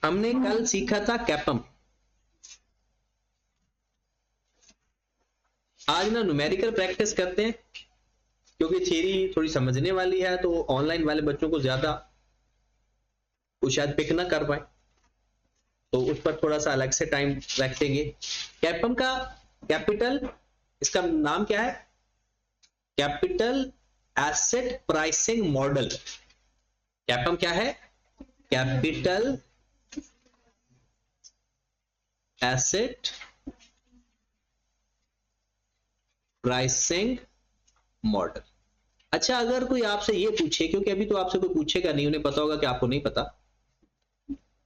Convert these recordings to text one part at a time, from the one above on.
हमने कल सीखा था कैपम। आज ना न्यूमेरिकल प्रैक्टिस करते हैं, क्योंकि थ्योरी थोड़ी समझने वाली है तो ऑनलाइन वाले बच्चों को ज्यादा वो शायद पिक ना कर पाए, तो उस पर थोड़ा सा अलग से टाइम रखेंगे। कैपम का कैपिटल, इसका नाम क्या है? Capital asset pricing model. कैपम क्या है? Capital asset pricing model. अच्छा, अगर कोई आपसे ये पूछे, क्योंकि अभी तो आपसे कोई पूछेगा नहीं, उन्हें पता होगा कि आपको नहीं पता,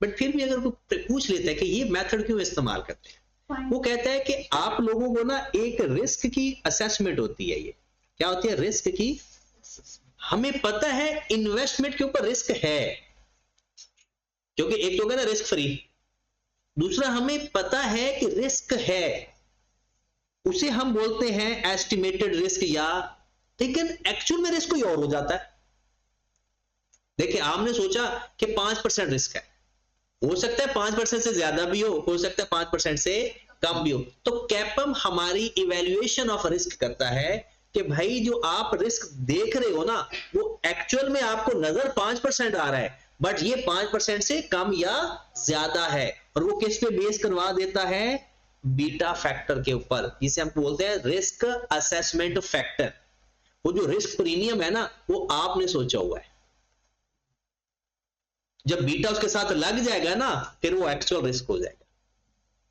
बट फिर भी अगर कोई पूछ लेता है कि ये मेथड क्यों इस्तेमाल करते हैं, वो कहता है कि आप लोगों को ना एक रिस्क की असेसमेंट होती है। ये क्या होती है? रिस्क की। हमें पता है इन्वेस्टमेंट के ऊपर रिस्क है, क्योंकि एक तो कहना रिस्क फ्री, दूसरा हमें पता है कि रिस्क है, उसे हम बोलते हैं एस्टिमेटेड रिस्क, या लेकिन एक्चुअल में रिस्क कोई और हो जाता है। देखिए, आपने सोचा कि 5% रिस्क है, हो सकता है 5% से ज्यादा भी हो सकता है 5% से कम भी हो। तो कैपम हमारी इवैल्यूएशन ऑफ रिस्क करता है कि भाई जो आप रिस्क देख रहे हो ना, वो एक्चुअल में आपको नजर 5% आ रहा है, बट ये 5% से कम या ज्यादा है, और वो किस पे बेस करवा देता है? बीटा फैक्टर के ऊपर, जिसे हम बोलते हैं रिस्क असेसमेंट फैक्टर। वो जो रिस्क प्रीमियम है ना, वो आपने सोचा हुआ है, जब बीटा उसके साथ लग जाएगा ना, फिर वो एक्चुअल रिस्क हो जाएगा।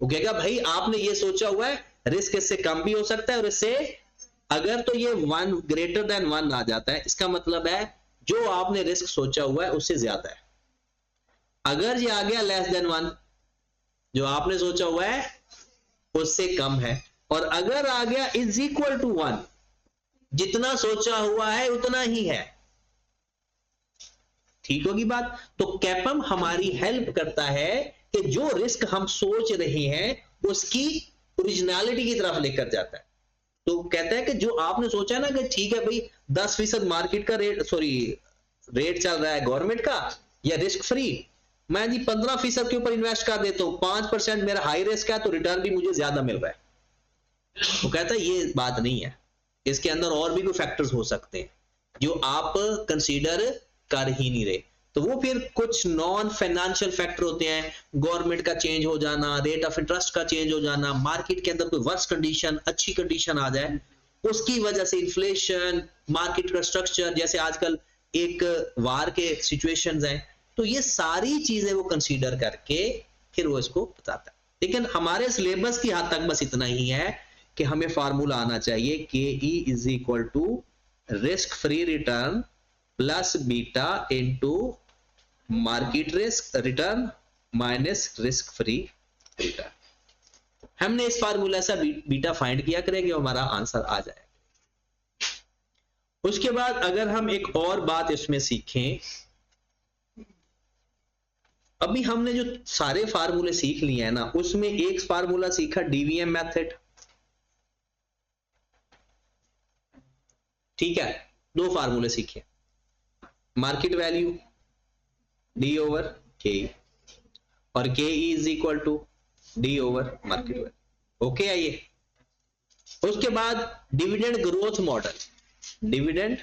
वो कहेगा भाई आपने ये सोचा हुआ है, रिस्क इससे कम भी हो सकता है, और इससे अगर तो ये 1 ग्रेटर देन 1 आ जाता है, इसका मतलब है जो आपने रिस्क सोचा हुआ है उससे ज्यादा है। अगर ये आ गया लेस देन 1, जो आपने सोचा हुआ है उससे कम है, और अगर आ गया इज इक्वल टू 1, जितना सोचा हुआ है उतना ही है। ठीक होगी बात? तो कैपम हमारी हेल्प करता है कि जो रिस्क हम सोच रहे हैं उसकी ओरिजिनलिटी की तरफ लेकर जाता है। तो कहता है कि जो आपने सोचा है ना कि ठीक है भाई 10% मार्केट का रेट, रेट चल रहा है गवर्नमेंट का या रिस्क फ्री, मैं जी 15% के ऊपर इन्वेस्ट कर देता हूं, 5% मेरा हाई रिस्क है तो रिटर्न भी मुझे ज्यादा मिल रहा है। वो कहता है ये बात नहीं है, इसके अंदर और भी कोई फैक्टर्स हो सकते हैं जो आप कंसीडर कर ही नहीं रहे। तो वो फिर कुछ नॉन फाइनेंशियल फैक्टर होते हैं, गवर्नमेंट का चेंज हो जाना, रेट ऑफ इंटरेस्ट का चेंज हो जाना, मार्केट के अंदर कोई वर्स कंडीशन, अच्छी कंडीशन आ जाए, उसकी वजह से इन्फ्लेशन, मार्केट का स्ट्रक्चर, जैसे आजकल एक वार के सिचुएशंस हैं, तो ये सारी चीजें वो कंसीडर करके फिर वो इसको बताता है। लेकिन हमारे सिलेबस की हद तक बस इतना ही है कि हमें फार्मूला आना चाहिए K E is equal to risk free return plus beta into market risk return minus risk free return. हमने इस फार्मूला से बीटा फाइंड किया करेंगे, हमारा आंसर आ जाएगा। उसके बाद अगर हम एक और बात इसमें सीखें, अभी हमने जो सारे फार्मूले सीख लिए हैं ना, उसमें एक फार्मूला सीखा डीवीएम मेथड, ठीक है, 2 फार्मूले सीखे, market value D over K, और K is equal to D over market value. Okay है ये। उसके बाद dividend growth model, dividend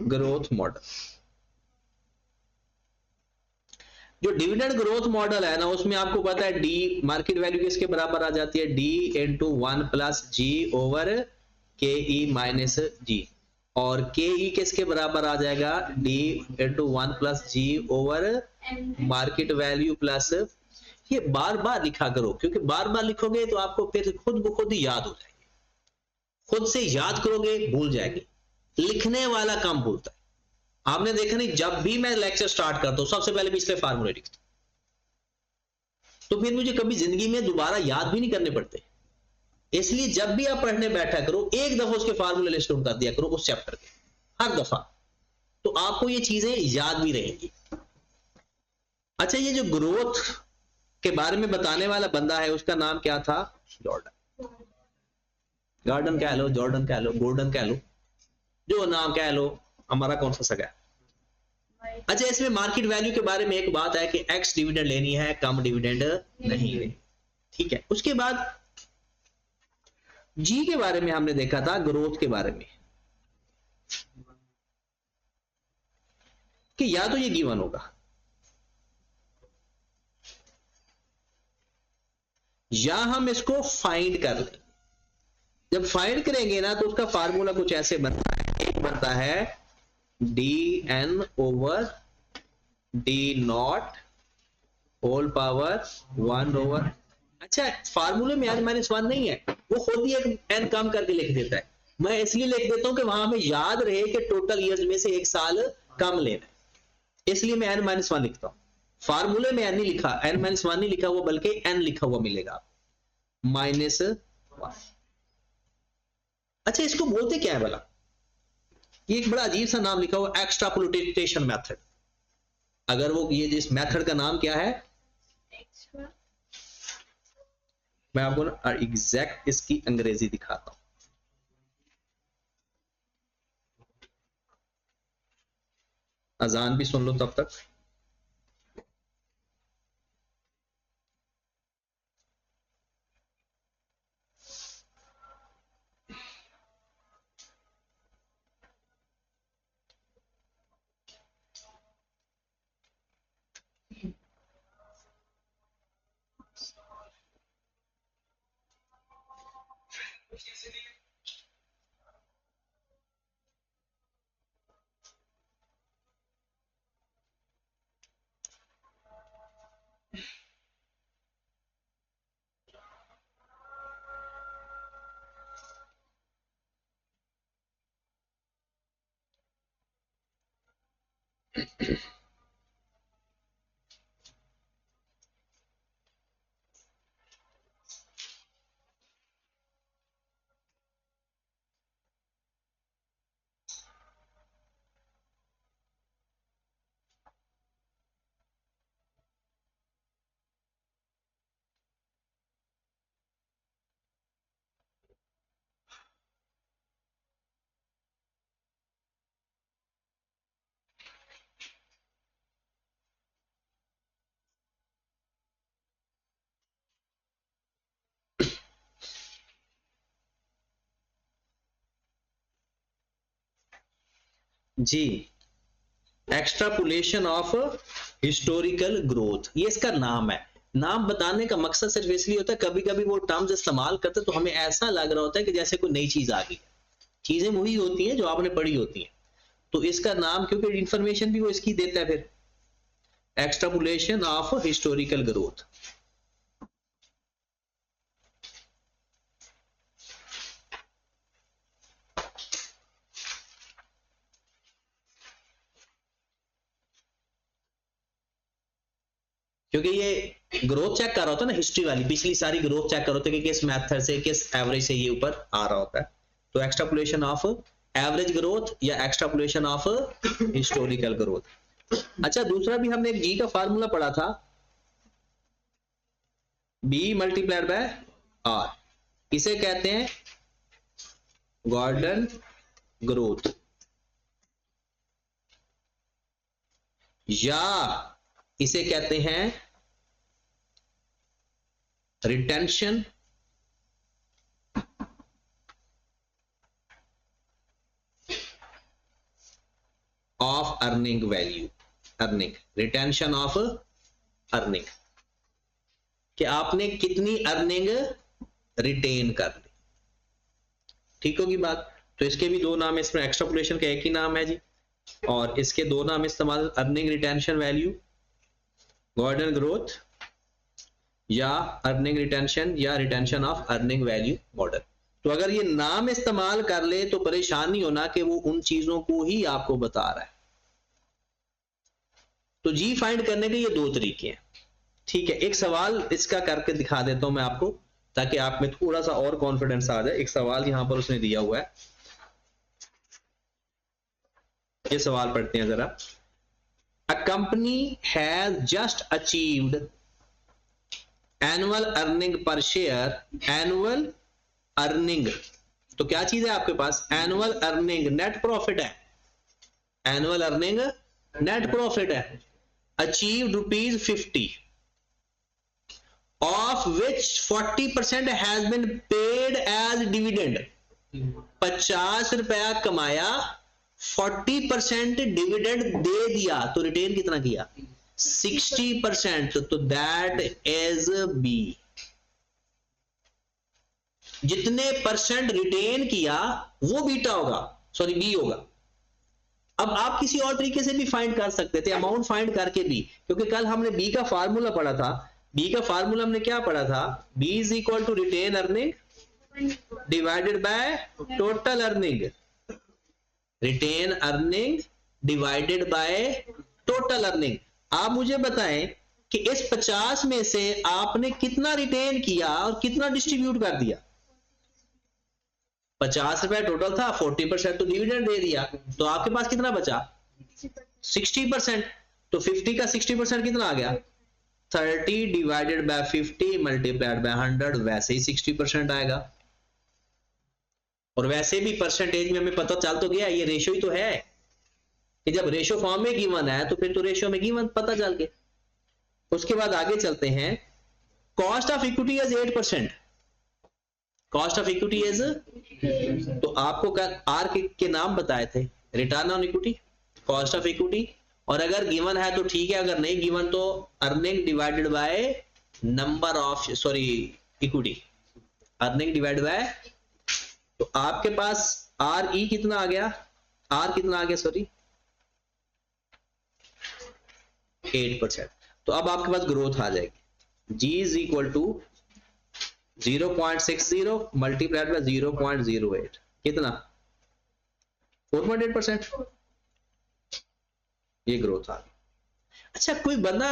growth model. जो डिविडेंड ग्रोथ मॉडल है ना, उसमें आपको पता है डी मार्केट वैल्यू किसके बराबर आ जाती है? D into 1 plus G over K E minus जी, और के ई किसके बराबर आ जाएगा? D into 1 plus G over market value plus, ये बार बार लिखा करो, क्योंकि बार बार लिखोगे तो आपको फिर खुद ब खुद ही याद हो जाएगी, खुद से याद करोगे भूल जाएगी, लिखने वाला कम भूलता है। आपने देखा नहीं, जब भी मैं लेक्चर स्टार्ट करता हूं सबसे पहले पिछले फार्मूले लिखता हूं, तो फिर मुझे कभी जिंदगी में दोबारा याद भी नहीं करने पड़ते। इसलिए जब भी आप पढ़ने बैठा करो, एक दफा उसके फार्मूले लिस्ट डाउन कर दिया करो उस चैप्टर के, हर दफा, तो आपको ये चीजें याद भी रहेंगी। अच्छा, ये जो ग्रोथ के बारे में बताने वाला बंदा है उसका नाम क्या था? जॉर्डन। गार्डन कह लो, जॉर्डन कह लो, गोल्डन कह लो, जो नाम कह लो, हमारा कौन सा सगा है? अच्छा, इसमें मार्केट वैल्यू के बारे में एक बात है कि एक्स डिविडेंड लेनी है, कम डिविडेंड नहीं लेनी, ठीक है। उसके बाद जी के बारे में हमने देखा था, ग्रोथ के बारे में, कि या तो ये गिवन होगा या हम इसको फाइंड कर लेंगे। जब फाइंड करेंगे ना तो उसका फार्मूला कुछ ऐसे बनता है, एक बनता है D N over D not whole power 1 over, अच्छा फार्मूले में n माइनस 1 नहीं है, वो खुद ही एक n कम करके लिख देता है। मैं इसलिए लिख देता हूं कि वहां हमें याद रहे कि टोटल ईयर्स में से एक साल कम लेना है, इसलिए मैं n माइनस 1 लिखता हूं। फार्मूले में n नहीं लिखा, n माइनस 1 नहीं लिखा हुआ, बल्कि n लिखा हुआ मिलेगा माइनस 1। अच्छा, इसको बोलते क्या है भला? ये एक बड़ा अजीब सा नाम लिखा हुआ, एक्सट्रापोलेशन मेथड। अगर वो ये जिस मेथड का नाम क्या है, मैं आपको ना एग्जैक्ट इसकी अंग्रेजी दिखाता हूं। अजान भी सुन लो तब तक। जी, एक्सट्रापोलेशन ऑफ हिस्टोरिकल ग्रोथ, ये इसका नाम है। नाम बताने का मकसद सिर्फ इसलिए होता है, कभी कभी वो टर्म्स इस्तेमाल करते तो हमें ऐसा लग रहा होता है कि जैसे कोई नई चीज आ गई। चीजें वही होती हैं जो आपने पढ़ी होती हैं, तो इसका नाम, क्योंकि इंफॉर्मेशन भी वो इसकी देता है, फिर एक्सट्रापोलेशन ऑफ हिस्टोरिकल ग्रोथ। क्योंकि ये ग्रोथ चेक कर रहा होता है ना, हिस्ट्री वाली पिछली सारी ग्रोथ चेक कर रहा होता है कि किस मेथड से, किस एवरेज से ये ऊपर आ रहा होता है। तो एक्सट्रापोलेशन ऑफ एवरेज ग्रोथ या एक्सट्रापोलेशन ऑफ हिस्टोरिकल ग्रोथ। अच्छा, दूसरा भी हमने एक जी का फार्मूला पढ़ा था, बी मल्टीप्लाइड बाय आर, इसे कहते हैं गॉर्डन ग्रोथ, या इसे कहते हैं retention of earning value, earning, retention of earning, कि आपने कितनी अर्निंग रिटेन कर ली। ठीक होगी बात? तो इसके भी दो नाम, इसमें एक्सट्रापोलेशन का एक ही नाम है जी, और इसके दो नाम इस्तेमाल, earning retention value, Gordon growth, या अर्निंग रिटेंशन या retention of earning value model. तो अगर ये नाम इस्तेमाल कर ले तो परेशान नहीं होना कि वो उन चीजों को ही आपको बता रहा है। तो जी फाइंड करने के ये दो तरीके हैं, ठीक है। एक सवाल इसका करके दिखा देता हूं मैं आपको, ताकि आप में थोड़ा सा और कॉन्फिडेंस आ जाए। एक सवाल यहां पर उसने दिया हुआ है, ये सवाल पढ़ते हैं जरा। A company has just achieved annual earning per share, annual earning, तो क्या चीज है आपके पास? एनुअल अर्निंग, नेट प्रॉफिट है, एनुअल अर्निंग नेट प्रॉफिट है। Achieved ₹50 of which 40% has been paid as dividend. 50 रुपया कमाया, 40% डिविडेंड दे दिया, तो रिटेन कितना किया? 60%। तो दैट इज बी। जितने परसेंट रिटेन किया वो बीटा होगा, सॉरी बी होगा। अब आप किसी और तरीके से भी फाइंड कर सकते थे, अमाउंट फाइंड करके भी, क्योंकि कल हमने बी का फार्मूला पढ़ा था। बी का फार्मूला हमने क्या पढ़ा था? B is equal to retain earning divided by total earning. Retain earning divided by total earning. आप मुझे बताएं कि इस 50 में से आपने कितना रिटेन किया और कितना डिस्ट्रीब्यूट कर दिया? 50 रुपया टोटल था, 40% तो डिविडेंड दे दिया, तो आपके पास कितना बचा? 60%। तो 50 का 60% कितना आ गया? 30 डिवाइडेड बाय 50 मल्टीप्लाइड बाय 100, वैसे ही 60% आएगा। और वैसे भी परसेंटेज में हमें पता चल तो गया, ये रेशियो ही तो है कि जब रेशियो फॉर्म में गिवन है तो फिर तो रेशियो में गिवन पता चल गया। उसके बाद आगे चलते हैं। Cost of equity is 8%। Cost of equity is, तो आपको आर के नाम बताए थे, return on equity, cost of equity. और अगर गिवन है तो ठीक है, अगर नहीं गिवन तो earning divided by number of, sorry equity, earning divided bye. तो आपके पास आर ई कितना आ गया? आर कितना आ गया, सॉरी 8%। तो अब आपके पास ग्रोथ आ जाएगी। G is equal to 0.60 multiplied by 0.08, कितना? 4.8%। ये ग्रोथ आ गई। अच्छा, कोई बंदा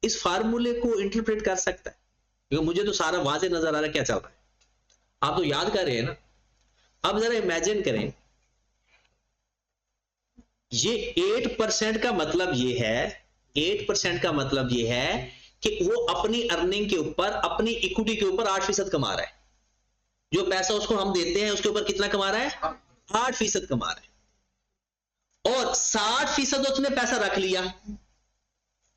इस फार्मूले को इंटरप्रेट कर सकता है? क्योंकि मुझे तो सारा वाज़ेह नजर आ रहा है क्या चल रहा है। आप तो याद कर रहे हैं ना। अब जरा इमेजिन करें, ये 8% का मतलब ये है, 8% का मतलब ये है कि वो अपनी अर्निंग के ऊपर, अपनी इक्विटी के ऊपर 8% कमा रहा है। जो पैसा उसको हम देते हैं उसके ऊपर कितना कमा रहा है? 8% कमा रहा है। और 60% उसने पैसा रख लिया,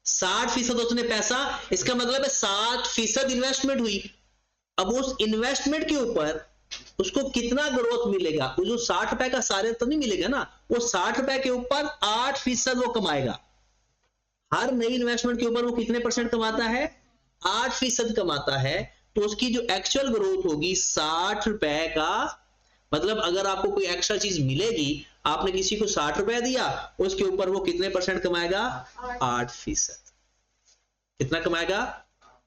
60% उसने पैसा, इसका मतलब है 60% इन्वेस्टमेंट हुई। अब उस इन्वेस्टमेंट के ऊपर उसको कितना ग्रोथ मिलेगा? वो जो 60 रुपए का सारे तो नहीं मिलेगा ना, वो 60 रुपए के ऊपर 8% वो कमाएगा। हर नई इन्वेस्टमेंट के ऊपर वो कितने परसेंट कमाता है? 8% कमाता है। तो उसकी जो एक्चुअल ग्रोथ होगी 60 रुपए का, मतलब अगर आपको कोई एक्स्ट्रा चीज मिलेगी, आपने किसी को 60 रुपए दिया, उसके ऊपर वो कितने परसेंट कमाएगा? 8%। कितना कमाएगा?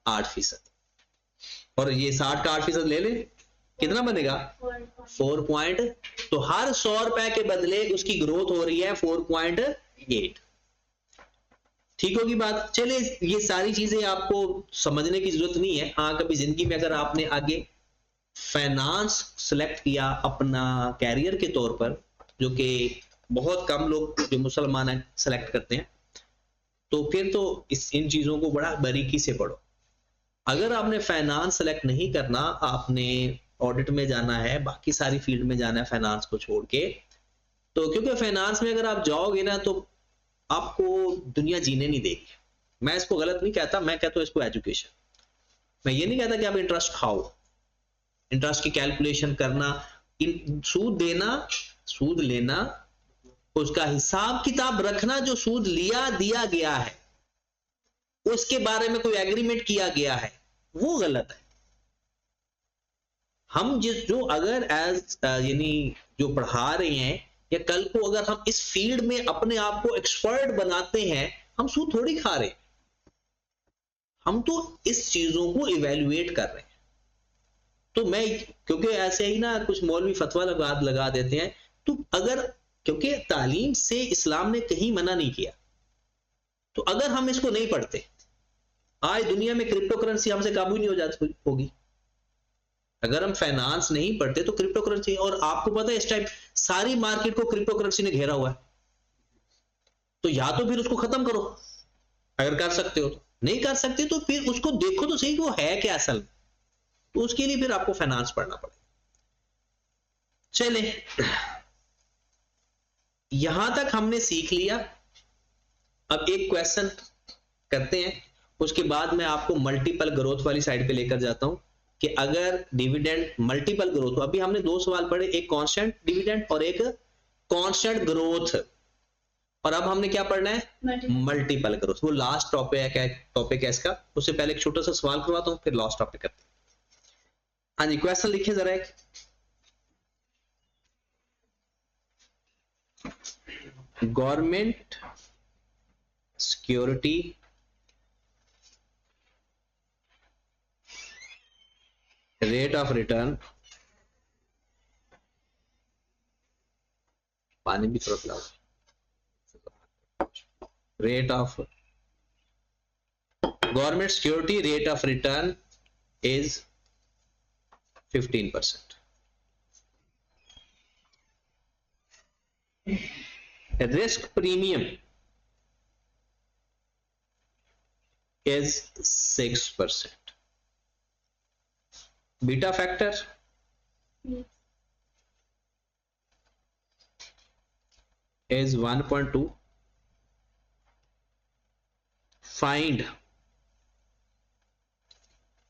8%। और ये 60 का 8% ले ले, कितना बनेगा? 4 तो हर 100 रुपए के बदले उसकी ग्रोथ हो रही है 4.8। ठीक होगी बात? चलिए, ये सारी चीजें आपको समझने की जरूरत नहीं है। हाँ, कभी जिंदगी में अगर आपने आगे फाइनेंस सेलेक्ट किया अपना कैरियर के तौर पर, जो कि बहुत कम लोग जो मुसलमान हैं सेलेक्ट करते हैं, तो फिर तो इन चीजों को बड़ा बारीकी से पढ़ो। अगर आपने फाइनेंस सेलेक्ट नहीं करना, आपने ऑडिट में जाना है, बाकी सारी फील्ड में जाना है फाइनेंस को छोड़ के, तो क्योंकि फाइनेंस में अगर आप जाओगे ना तो आपको दुनिया जीने नहीं देगी। मैं इसको गलत नहीं कहता, मैं कहता हूं इसको एजुकेशन। मैं ये नहीं कहता कि आप इंटरेस्ट खाओ, इंटरेस्ट की कैलकुलेशन करना, सूद देना, सूद लेना, उसका हिसाब किताब रखना, जो सूद लिया दिया गया है उसके बारे में कोई एग्रीमेंट किया गया है, वो गलत है। हम जो अगर एज यानी जो पढ़ा रहे हैं, या कल को अगर हम इस फील्ड में अपने आप को एक्सपर्ट बनाते हैं, हम सूद थोड़ी खा रहे हैं, हम तो इस चीजों को इवेल्युएट कर रहे हैं। तो मैं, क्योंकि ऐसे ही ना कुछ मौलवी फतवा लगा देते हैं, तो अगर, क्योंकि तालीम से इस्लाम ने कहीं मना नहीं किया, तो अगर हम इसको नहीं पढ़ते, आज दुनिया में क्रिप्टो करेंसी हमसे काबू नहीं हो जाती होगी। अगर हम फाइनेंस नहीं पढ़ते तो क्रिप्टो करेंसी, और आपको पता है इस टाइम सारी मार्केट को क्रिप्टो करेंसी ने घेरा हुआ है, तो या तो फिर उसको खत्म करो अगर कर सकते हो, तो नहीं कर सकते तो फिर उसको देखो तो सही वो है क्या असल में, तो उसके लिए फिर आपको फाइनेंस पढ़ना पड़ेगा। चले, यहां तक हमने सीख लिया। अब एक क्वेश्चन करते हैं, उसके बाद मैं आपको मल्टीपल ग्रोथ वाली साइड पे लेकर जाता हूं कि अगर डिविडेंड मल्टीपल ग्रोथ, अभी हमने दो सवाल पढ़े, एक कांस्टेंट डिविडेंड और एक कांस्टेंट ग्रोथ, और अब हमने क्या पढ़ना है, मल्टीपल ग्रोथ। वो लास्ट टॉपिक है इसका। उससे पहले एक छोटा सा सवाल करवाता हूं, फिर लास्ट टॉपिक करते हैं। हाँ जी, क्वेश्चन लिखिए जरा एक। Government security rate of return, पानी भी थोड़ा पिलाओ, rate of government security rate of return is 15%. Risk premium is 6%. Beta factor is 1.2. Find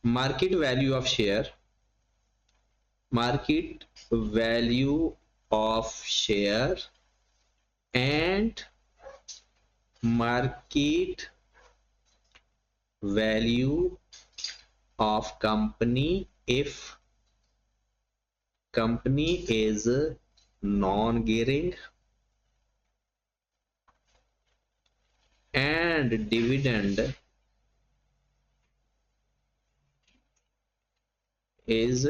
market value of share, market value of share and market value of company if company is non-gearing and dividend is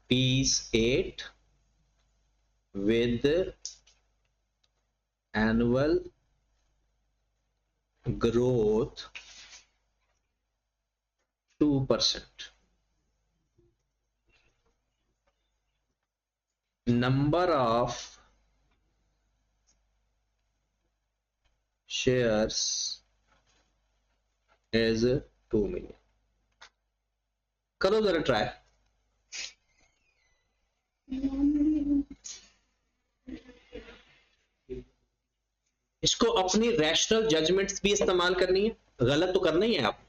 ₹8 with annual growth 2%. Number of shares is 2 million. करो जरा try. इसको अपनी rational judgements भी इस्तेमाल करनी है, गलत तो करना ही है आप।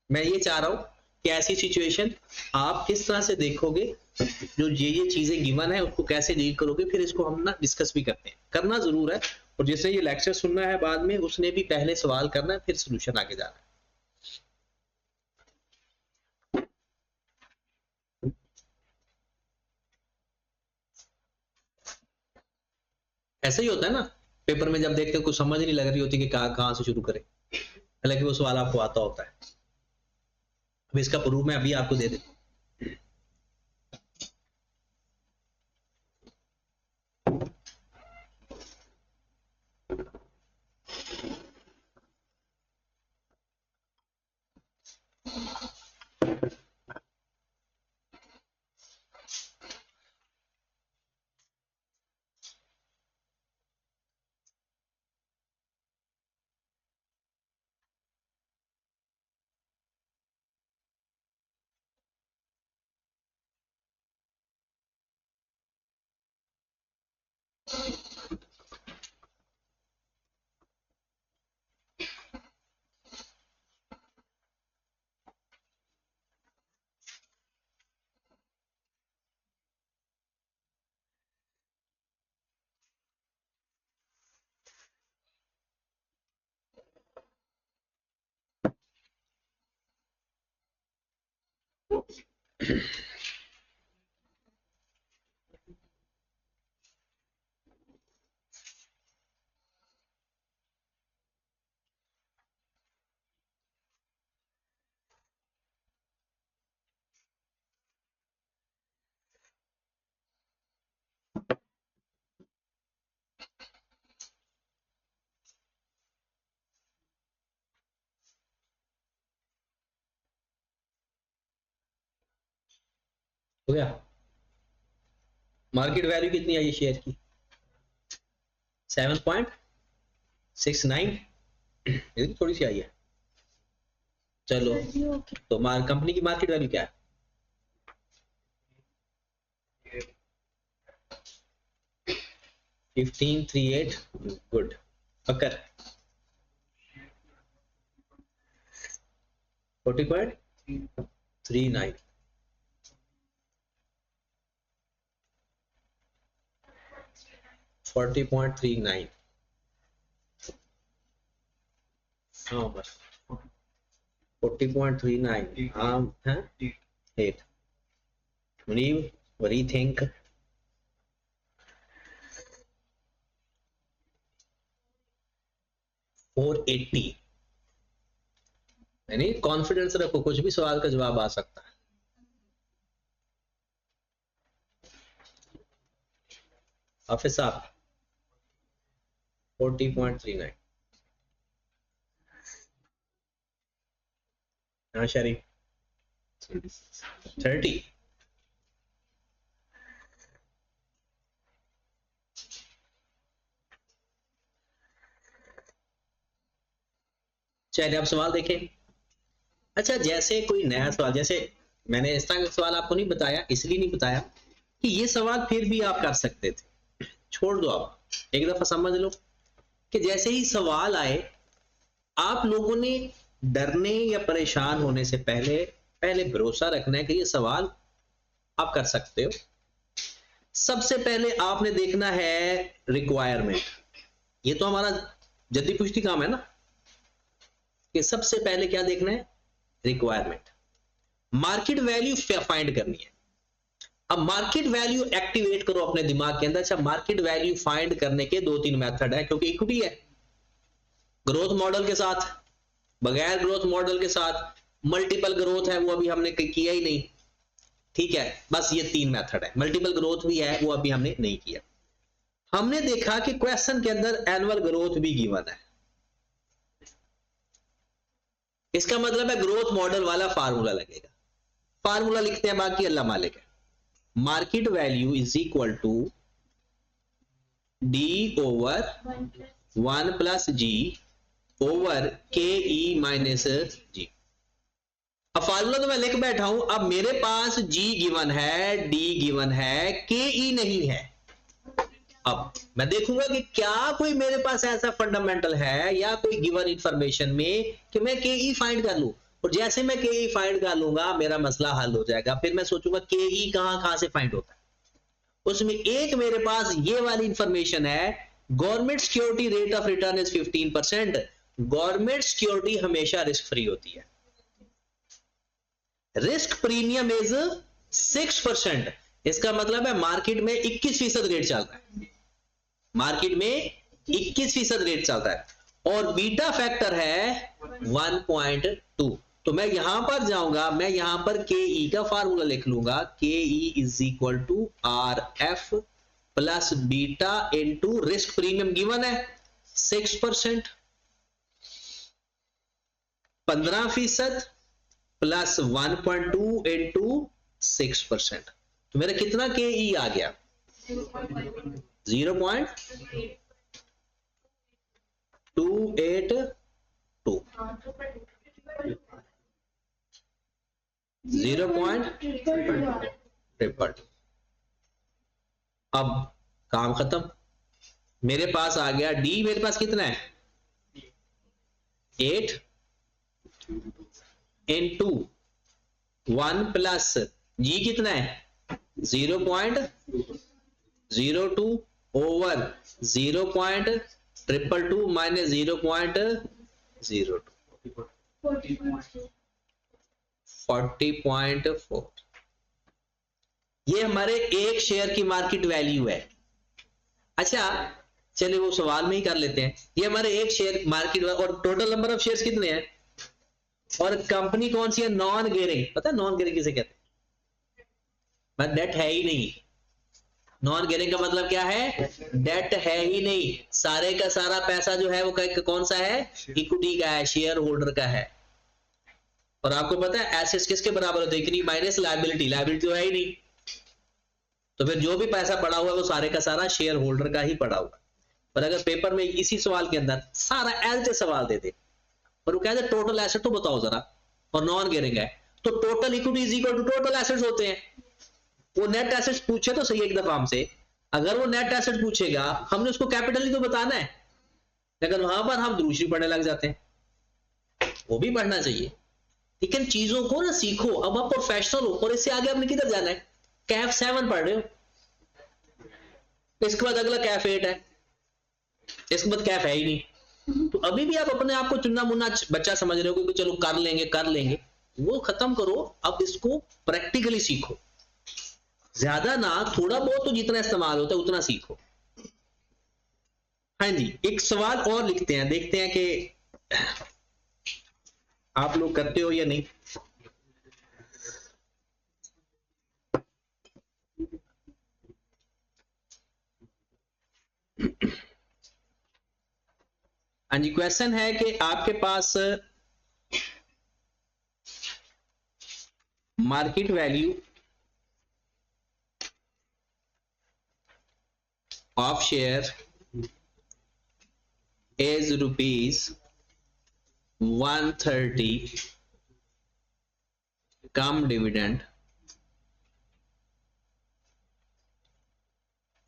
मैं ये चाह रहा हूं कि ऐसी सिचुएशन आप किस तरह से देखोगे, जो ये चीजें गिवन है उसको कैसे डील करोगे, फिर इसको हम ना डिस्कस भी करते हैं। करना जरूर है, और जिसने ये लेक्चर सुनना है बाद में, उसने भी पहले सवाल करना है, फिर सोल्यूशन आगे जाना है। ऐसा ही होता है ना, पेपर में जब देखते हो कुछ समझ नहीं लग रही होती कि कहां से शुरू करें, हालांकि वो सवाल आपको आता होता है। अब इसका प्रूफ मैं अभी आपको दे देता हूं। हो गया। मार्केट वैल्यू कितनी आई शेयर की, 7.69, ये थोड़ी सी आई है। चलो, तो कंपनी की मार्केट वैल्यू क्या है, 1538 गुड पकड़ 40.39 40.39 हाँ बस 40.39 हाँ है 8 Munib what do you think? $480 यानी कॉन्फिडेंस रखो, कुछ भी सवाल का जवाब आ सकता है। हाफिज साहब 40.39 हाँ शरीफ 30 चलिए अब सवाल देखें। अच्छा जैसे कोई नया सवाल, जैसे मैंने इस तरह का सवाल आपको नहीं बताया, इसलिए नहीं बताया कि ये सवाल फिर भी आप कर सकते थे, छोड़ दो आप एक दफा समझ लो कि जैसे ही सवाल आए आप लोगों ने डरने या परेशान होने से पहले भरोसा रखना है कि ये सवाल आप कर सकते हो। सबसे पहले आपने देखना है रिक्वायरमेंट, ये तो हमारा जद्दी पुश्ती काम है ना कि सबसे पहले क्या देखना है, रिक्वायरमेंट। मार्केट वैल्यू फाइंड करनी है। अब मार्केट वैल्यू एक्टिवेट करो अपने दिमाग के अंदर। अच्छा मार्केट वैल्यू फाइंड करने के 2-3 मेथड है, क्योंकि इक्विटी है, ग्रोथ मॉडल के साथ, बगैर ग्रोथ मॉडल के साथ, मल्टीपल ग्रोथ है वो अभी हमने किया ही नहीं, ठीक है, बस ये 3 मेथड है। मल्टीपल ग्रोथ भी है वो अभी हमने नहीं किया। हमने देखा कि क्वेश्चन के अंदर एनुअल ग्रोथ भी गिवन है, इसका मतलब है ग्रोथ मॉडल वाला फार्मूला लगेगा। फार्मूला लिखते हैं, बाकी अल्लाह मालिक है। Market value is equal to D over 1 plus G over K E minus जी। अब फार्मूला तो मैं लिख बैठा हूं, अब मेरे पास जी गिवन है, डी गिवन है, के ई नहीं है। अब मैं देखूंगा कि क्या कोई मेरे पास ऐसा फंडामेंटल है या कोई गिवन इंफॉर्मेशन में कि मैं के ई फाइंड कर लूं, और जैसे मैं के ई फाइंड कर लूंगा मेरा मसला हल हो जाएगा। फिर मैं सोचूंगा के ई कहां से फाइंड होता है। उसमें एक मेरे पास ये वाली इंफॉर्मेशन है, government security rate of return is 15%। Government security हमेशा रिस्क फ्री होती है, रिस्क प्रीमियम इज 6%। इसका मतलब है मार्केट में 21% रेट चल रहा है, मार्केट में 21% रेट चलता है, और बीटा फैक्टर है 1.2। तो मैं यहां पर जाऊंगा, मैं यहां पर के ई का फार्मूला लिख लूंगा, K E is equal to R F plus beta into risk premium given है 6%, 15% प्लस 1.2 इंटू 6%। तो मेरा कितना के ई आ गया, 0.282। 0.2। अब काम खत्म, मेरे पास आ गया डी, मेरे पास कितना है 8 इंटू 1 प्लस जी कितना है 0.02 ओवर 0.222 माइनस 0.02 40.4। ये हमारे एक शेयर की मार्केट वैल्यू है। अच्छा चलिए वो सवाल में ही कर लेते हैं, ये हमारे एक शेयर मार्केट, और टोटल नंबर ऑफ शेयर्स कितने हैं, और कंपनी कौन सी है, नॉन गियरिंग। पता है नॉन गियरिंग किसे कहते हैं, डेट है ही नहीं। नॉन गियरिंग का मतलब क्या है, डेट है ही नहीं, सारे का सारा पैसा जो है वो कौन सा है, इक्विटी का है, शेयर होल्डर का है। और आपको पता है एसेट्स किसके बराबर होते हैं, इक्विटी माइनस लायबिलिटी, लायबिलिटी तो है ही नहीं, तो फिर जो भी पैसा पड़ा हुआ है वो सारे का सारा शेयर होल्डर का ही पड़ा हुआ। पर अगर पेपर में इसी सवाल के अंदर सारा एज सवाल दे दे और वो कहते टोटल एसेट तो बताओ जरा, और नॉन गियरिंग है, तो total equity is equal to total assets होते हैं। वो नेट एसेट्स पूछे तो सही एक दफा हमसे, अगर वो नेट एसेट पूछेगा हमने उसको कैपिटल ही तो बताना है, लेकिन वहां पर हम दूसरी पढ़ने लग जाते हैं। वो भी पढ़ना चाहिए, लेकिन चीजों को ना सीखो। अब आप प्रोफेशनल हो और इससे आगे आपने किधर जाना है? कैफ 7 पढ़ रहे हो, इसके बाद अगला कैफ 8 है, इसके बाद कैफ है ही नहीं। तो अभी भी आप अपने आप को चुनना मुन्ना बच्चा समझ रहे हो कि चलो कर लेंगे कर लेंगे, वो खत्म करो। अब इसको प्रैक्टिकली सीखो, ज्यादा ना, थोड़ा बहुत तो जितना इस्तेमाल होता है उतना सीखो। हाँ जी, एक सवाल और लिखते हैं, देखते हैं कि आप लोग करते हो या नहीं। हाँ जी, क्वेश्चन है कि आपके पास market value of share is rupees 130 cum dividend,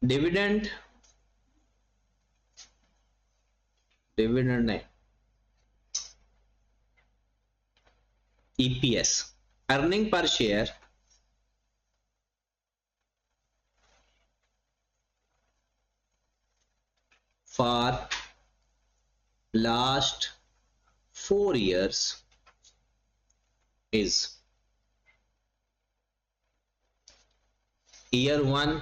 dividend dividend नहीं, EPS, earning per share for last 4 years is year 1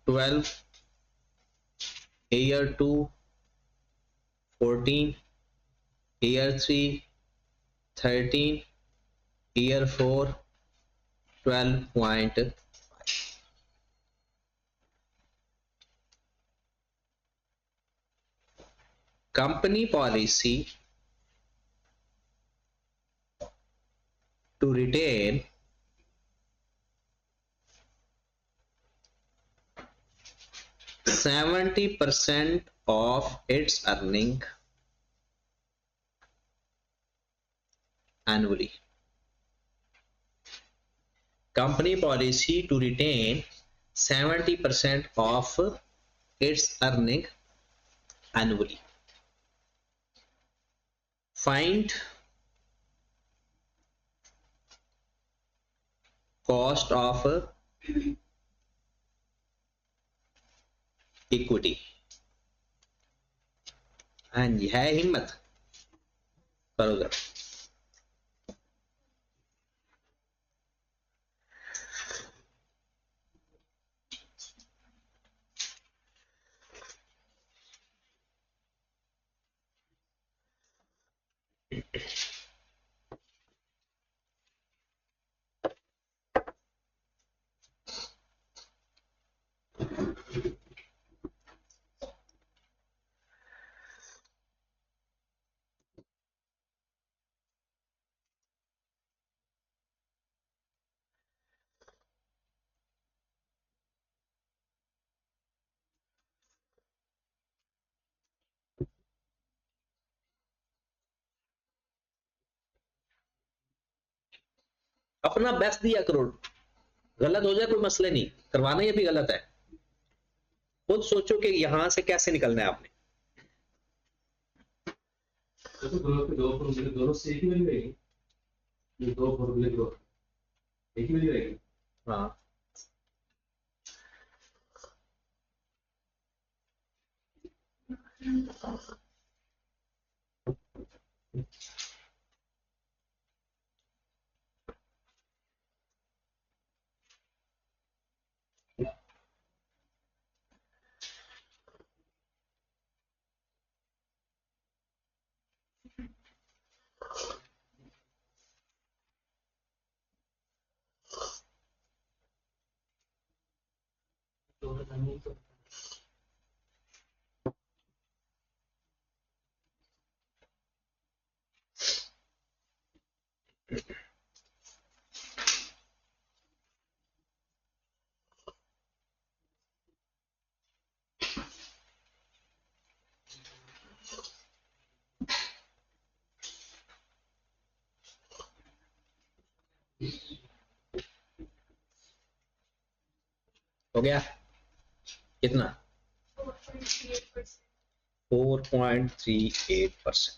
12, year 2 14, year 3 13, year 4 12.5। company policy to retain 70% of its earning annually। company policy to retain 70% of its earning annually। find cost of equity। हाँ जी, है हिम्मत, करो जरा। अपना best दिया करो, गलत हो जाए कोई मसले नहीं, करवाना ये भी गलत है। खुद सोचो कि यहां से कैसे निकलना है आपने। तो दो फॉर्मूले दोनों से एक ही वैल्यू रहेगी, ये दो फॉर्मूले दो एक ही वैल्यू रहेगी। हाँ, तो बताइए तो हो गया कितना 4.38%।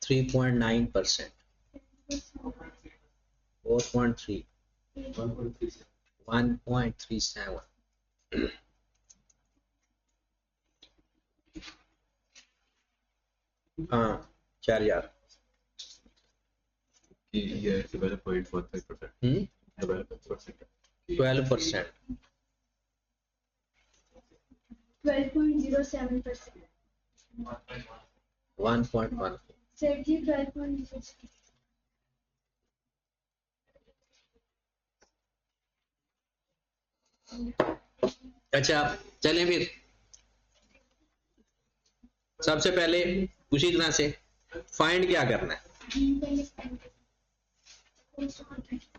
थ्री 3.9%, 4.3, 1.37। हाँ 4000। ये 12.45%, 12%, 12%, 12.07%. 1.1। Sir जी 12.07. अच्छा चलें फिर सबसे पहले उसी तरह से फाइंड क्या करना है,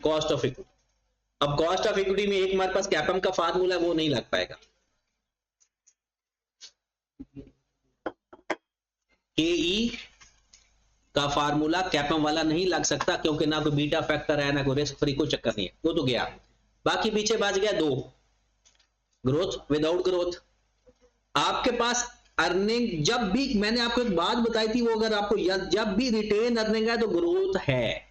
कॉस्ट ऑफ इक्विटी। अब कॉस्ट ऑफ इक्विटी में एक हमारे पास कैपम का फार्मूला वो नहीं लग पाएगा, केई का फार्मूला कैपम वाला नहीं लग सकता क्योंकि ना कोई बीटा फैक्टर है ना कोई रिस्क फ्री, कोई चक्कर नहीं है, वो तो गया। बाकी पीछे बच गया दो, ग्रोथ विदाउट ग्रोथ। आपके पास अर्निंग, जब भी मैंने आपको एक बात बताई थी, वो अगर आपको जब भी रिटेन अर्निंग है तो ग्रोथ है,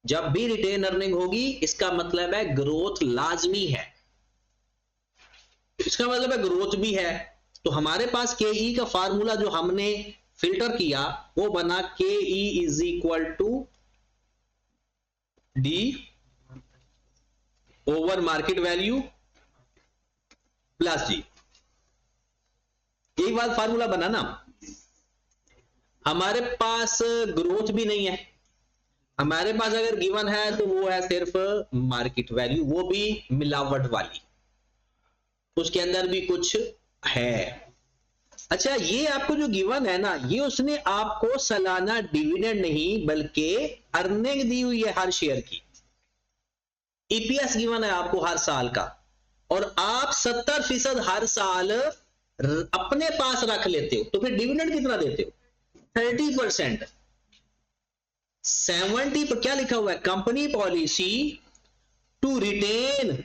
जब भी रिटेन अर्निंग होगी इसका मतलब है ग्रोथ लाजमी है, इसका मतलब है ग्रोथ भी है। तो हमारे पास के ई का फार्मूला जो हमने फिल्टर किया वो बना के E is equal to D over market value plus G. यही बात फार्मूला बना ना। हमारे पास ग्रोथ भी नहीं है, हमारे पास अगर गिवन है तो वो है सिर्फ मार्केट वैल्यू, वो भी मिलावट वाली, उसके अंदर भी कुछ है। अच्छा ये आपको जो गिवन है ना, ये उसने आपको सालाना डिविडेंड नहीं बल्कि अर्निंग दी हुई है हर शेयर की, ईपीएस गिवन है आपको हर साल का, और आप 70% हर साल अपने पास रख लेते हो, तो फिर डिविडेंड कितना देते हो, 30%। 70 पर क्या लिखा हुआ है, company policy to retain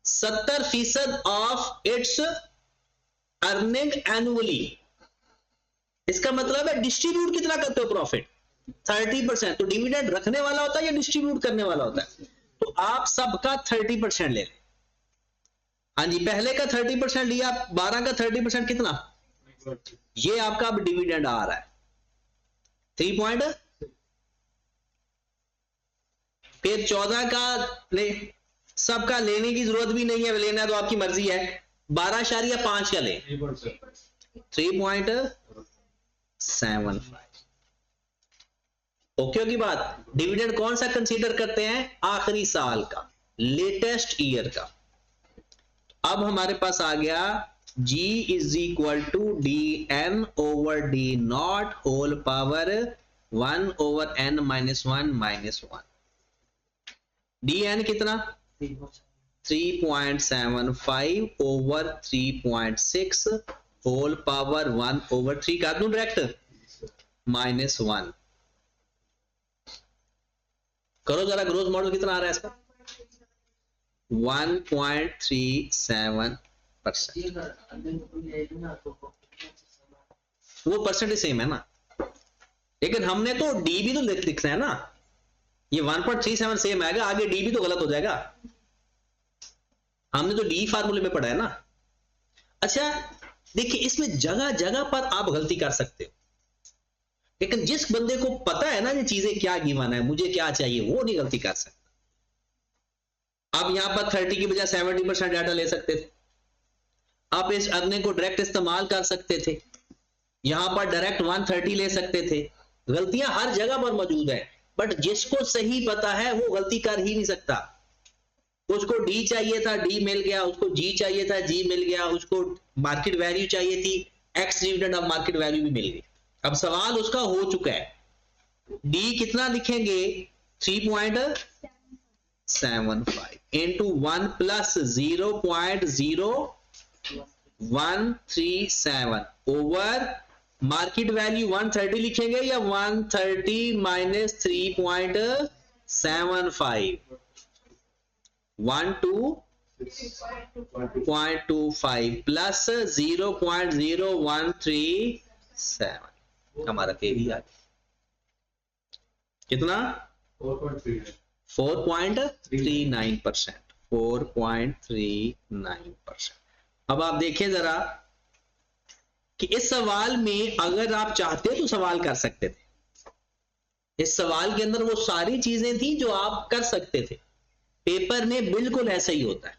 70% of its earning annually. इसका मतलब है डिस्ट्रीब्यूट कितना करते हो प्रॉफिट, 30%। तो डिविडेंड रखने वाला होता है या डिस्ट्रीब्यूट करने वाला होता है, तो आप सबका 30% ले लें। हाँ जी, पहले का 30% लिया, 12 का 30% कितना, ये आपका अब डिविडेंड आ रहा है 3 पॉइंट, फिर 14 का ले, सबका लेने की जरूरत भी नहीं है, लेना तो आपकी मर्जी है, 12.5 का ले, 3.75। ओके की बात। डिविडेंड कौन सा कंसीडर करते हैं, आखिरी साल का, लेटेस्ट ईयर का। अब हमारे पास आ गया G is equal to D N over D not whole power 1 over n minus 1 minus 1। D N कितना, 3.75 ओवर 3.6 होल पावर 1 ओवर 3 कर दूं डायरेक्ट, माइनस 1। करो जरा, ग्रोथ मॉडल कितना आ रहा है इसका? 1.37%। वो परसेंटेज सेम है ना, लेकिन हमने तो डी भी तो लिखना है ना। ये 1.37 सेम आएगा, आगे डी भी तो गलत हो जाएगा। हमने तो डी फार्मूले में पढ़ा है ना। अच्छा देखिए, इसमें जगह जगह पर आप गलती कर सकते हो, लेकिन जिस बंदे को पता है ना ये चीजें क्या गिवन है, मुझे क्या चाहिए, वो नहीं गलती कर सकता। आप यहां पर 30 की बजाय 70% डाटा ले सकते थे। आप इस अग्नि को डायरेक्ट इस्तेमाल कर सकते थे, यहां पर डायरेक्ट 130 ले सकते थे। गलतियां हर जगह पर मौजूद है, बट जिसको सही पता है वो गलती कर ही नहीं सकता। उसको डी चाहिए था, डी मिल गया, उसको जी चाहिए था, जी मिल गया, उसको मार्केट वैल्यू चाहिए थी, x dividend of market value भी मिल गई। अब सवाल उसका हो चुका है, डी कितना लिखेंगे? 3.75 into 1 plus 0.0137 over market value 130 लिखेंगे या 130 माइनस 3.75? 12.25 प्लस 0.0137, हमारा के भी आ गया कितना? 4.39%। 4.39%। अब आप देखें जरा कि इस सवाल में अगर आप चाहते तो सवाल कर सकते थे। इस सवाल के अंदर वो सारी चीजें थी जो आप कर सकते थे। पेपर में बिल्कुल ऐसा ही होता है,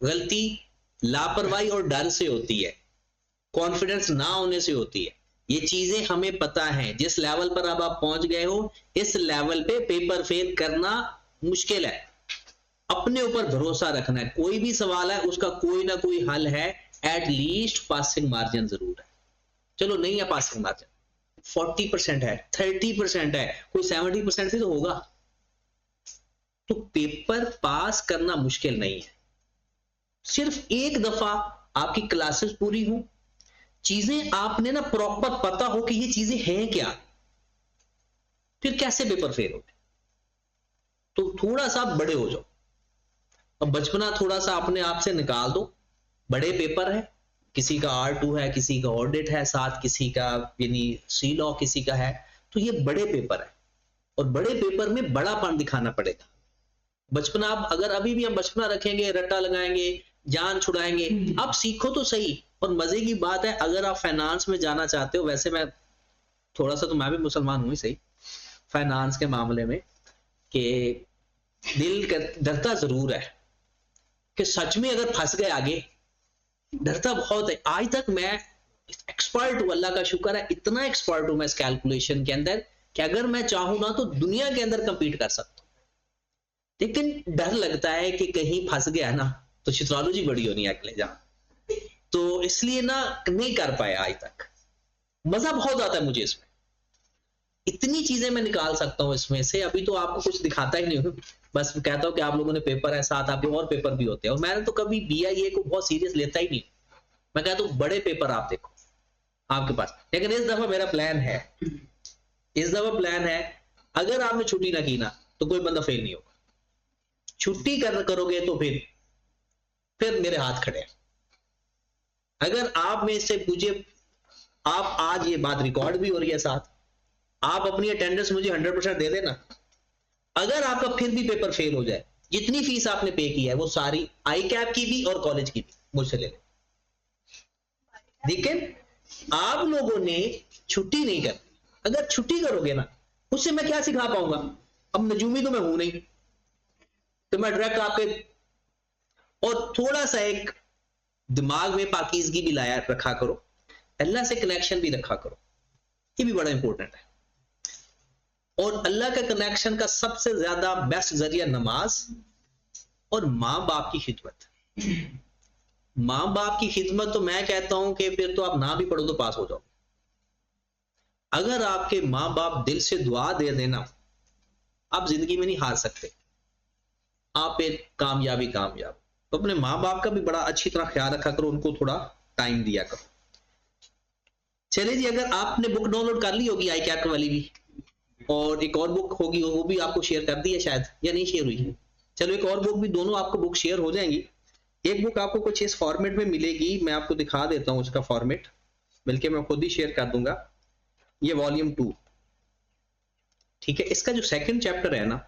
गलती लापरवाही और डर से होती है, कॉन्फिडेंस ना होने से होती है। ये चीजें हमें पता है। जिस लेवल पर अब आप पहुंच गए हो, इस लेवल पे पेपर फेल करना मुश्किल है। अपने ऊपर भरोसा रखना है। कोई भी सवाल है उसका कोई ना कोई हल है, एट लीस्ट पासिंग मार्जिन जरूर है। चलो नहीं है पासिंग मार्जिन, 40% है, 30% है, कोई 70% भी तो होगा। तो पेपर पास करना मुश्किल नहीं है। सिर्फ एक दफा आपकी क्लासेस पूरी हो, चीजें आपने ना प्रॉपर पता हो कि ये चीजें हैं क्या, फिर कैसे पेपर फेल होते। तो थोड़ा सा बड़े हो जाओ। अब बचपना थोड़ा सा अपने आप से निकाल दो। बड़े पेपर है, किसी का R2 है, किसी का ऑडिट है, साथ किसी का यानी सी लॉ किसी का है। तो ये बड़े पेपर है और बड़े पेपर में बड़ापन दिखाना पड़ेगा। बचपना आप अगर अभी भी हम बचपना रखेंगे, रट्टा लगाएंगे, जान छुड़ाएंगे, अब सीखो तो सही। और मजे की बात है, अगर आप फाइनेंस में जाना चाहते हो, वैसे मैं थोड़ा सा तो मैं भी मुसलमान हूं ही सही फाइनेंस के मामले में, कि दिल डरता जरूर है कि सच में अगर फंस गए आगे, डरता बहुत है। आज तक मैं एक्सपर्ट हूं, अल्लाह का शुक्र है, इतना एक्सपर्ट हूं मैं इस कैलकुलेशन के अंदर कि अगर मैं चाहूं ना तो दुनिया के अंदर कंपीट कर सकता हूं। लेकिन डर लगता है कि कहीं फंस गया ना तो एस्ट्रोलॉजी बड़ी होनी है अगले जहां, तो इसलिए ना नहीं कर पाया आज तक। मजा बहुत आता है मुझे इसमें, इतनी चीजें मैं निकाल सकता हूं इसमें से। अभी तो आपको कुछ दिखाता ही नहीं हूं, बस कहता हूं कि आप लोगों ने पेपर है, साथ आपके और पेपर भी होते हैं। और मैंने तो कभी BIA को बहुत सीरियस लेता ही नहीं। मैं कहता हूं बड़े पेपर आप देखो आपके पास। लेकिन इस दफा मेरा प्लान है, अगर आपने छुट्टी ना की ना तो कोई बंदा फेल नहीं होगा। छुट्टी करोगे तो फिर मेरे हाथ खड़े हैं। अगर आप में से पूछे, आप आज ये बात रिकॉर्ड भी हो रही है साथ, आप अपनी अटेंडेंस मुझे 100% दे देना। अगर आपका फिर भी पेपर फेल हो जाए, जितनी फीस आपने पे की है वो सारी ICAP की भी और कॉलेज की भी मुझसे ले लें। लेकिन आप लोगों ने छुट्टी नहीं करनी। अगर छुट्टी करोगे ना, उससे मैं क्या सिखा पाऊंगा? अब नजूमी तो मैं हूं नहीं, तो मैं डायरेक्ट आपके, और थोड़ा सा एक दिमाग में पाकीज़गी भी लाया रखा करो, अल्लाह से कनेक्शन भी रखा करो, ये भी बड़ा इंपॉर्टेंट है। और अल्लाह का कनेक्शन का सबसे ज्यादा बेस्ट जरिया नमाज और माँ बाप की खिदमत। माँ बाप की खिदमत तो मैं कहता हूं कि फिर तो आप ना भी पढ़ो तो पास हो जाओ। अगर आपके माँ बाप दिल से दुआ दे देना, आप जिंदगी में नहीं हार सकते, आप एक कामयाब। तो अपने माँ बाप का भी बड़ा अच्छी तरह ख्याल रखा करो, उनको थोड़ा टाइम दिया करो। चलिए जी, अगर आपने बुक डाउनलोड कर ली होगी ICAP वाली भी, और एक और बुक होगी, वो भी आपको शेयर कर दी है शायद, या नहीं शेयर हुई है? चलो एक और बुक भी, दोनों आपको बुक शेयर हो जाएंगी। एक बुक आपको कुछ इस फॉर्मेट में मिलेगी, मैं आपको दिखा देता हूँ उसका फॉर्मेट, बल्कि मैं खुद ही शेयर कर दूंगा। ये वॉल्यूम 2, ठीक है। इसका जो सेकंड चैप्टर है ना,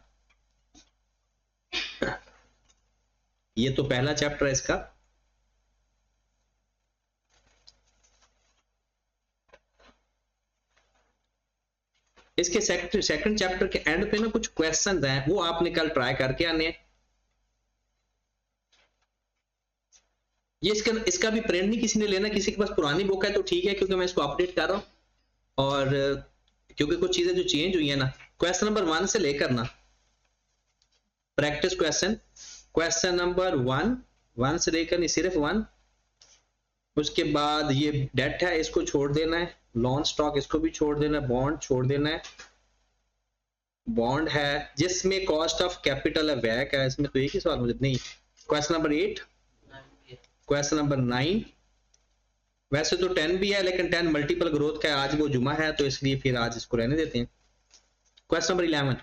ये तो पहला चैप्टर है इसका, इसके सेकंड चैप्टर के एंड पे ना कुछ क्वेश्चंस हैं, वो आपने कल ट्राई करके आने हैं। ये इसका भी प्रिंट नहीं किसी ने लेना, किसी के पास पुरानी बुक है तो ठीक है, क्योंकि मैं इसको अपडेट कर रहा हूँ, और क्योंकि कुछ चीजें जो चेंज हुई है ना। क्वेश्चन नंबर 1 से लेकर ना प्रैक्टिस क्वेश्चन नंबर 1 से लेकर नहीं, सिर्फ 1। उसके बाद ये डेट है, इसको छोड़ देना है। लॉन स्टॉक, इसको भी छोड़ देना है। बॉन्ड छोड़ देना है। बॉन्ड है जिसमें कॉस्ट ऑफ कैपिटल है, वैक है, इसमें तो एक ही सवाल मुझे नहीं। क्वेश्चन नंबर 8, क्वेश्चन नंबर 9, वैसे तो 10 भी है, लेकिन 10 मल्टीपल ग्रोथ का है, आज वो जुमा है तो इसलिए फिर आज इसको रहने देते हैं। क्वेश्चन नंबर 11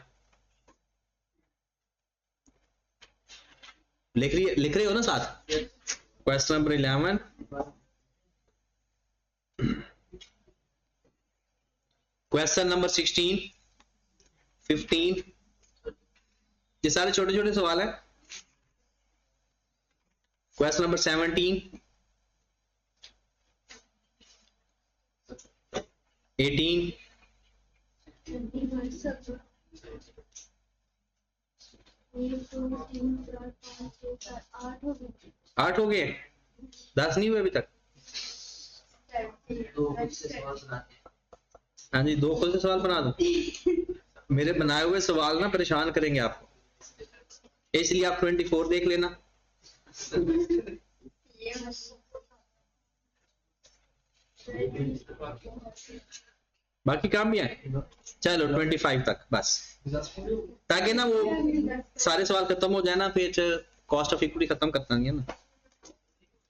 लिख रहे हो ना साथ? क्वेश्चन नंबर 11, क्वेश्चन नंबर 16, 15, ये सारे छोटे छोटे सवाल है। क्वेश्चन नंबर 17, 18, 8 हो गए, 10 नहीं हुए अभी तक। हाँ जी, 2 खुद से सवाल बना दो। मेरे बनाए हुए सवाल ना परेशान करेंगे आपको, इसलिए आप 24 देख लेना। बाकी काम भी है, चलो 25 तक बस, ताकि ना वो सारे सवाल खत्म हो जाए ना, फिर कॉस्ट ऑफ इक्विटी खत्म करता नहीं है ना।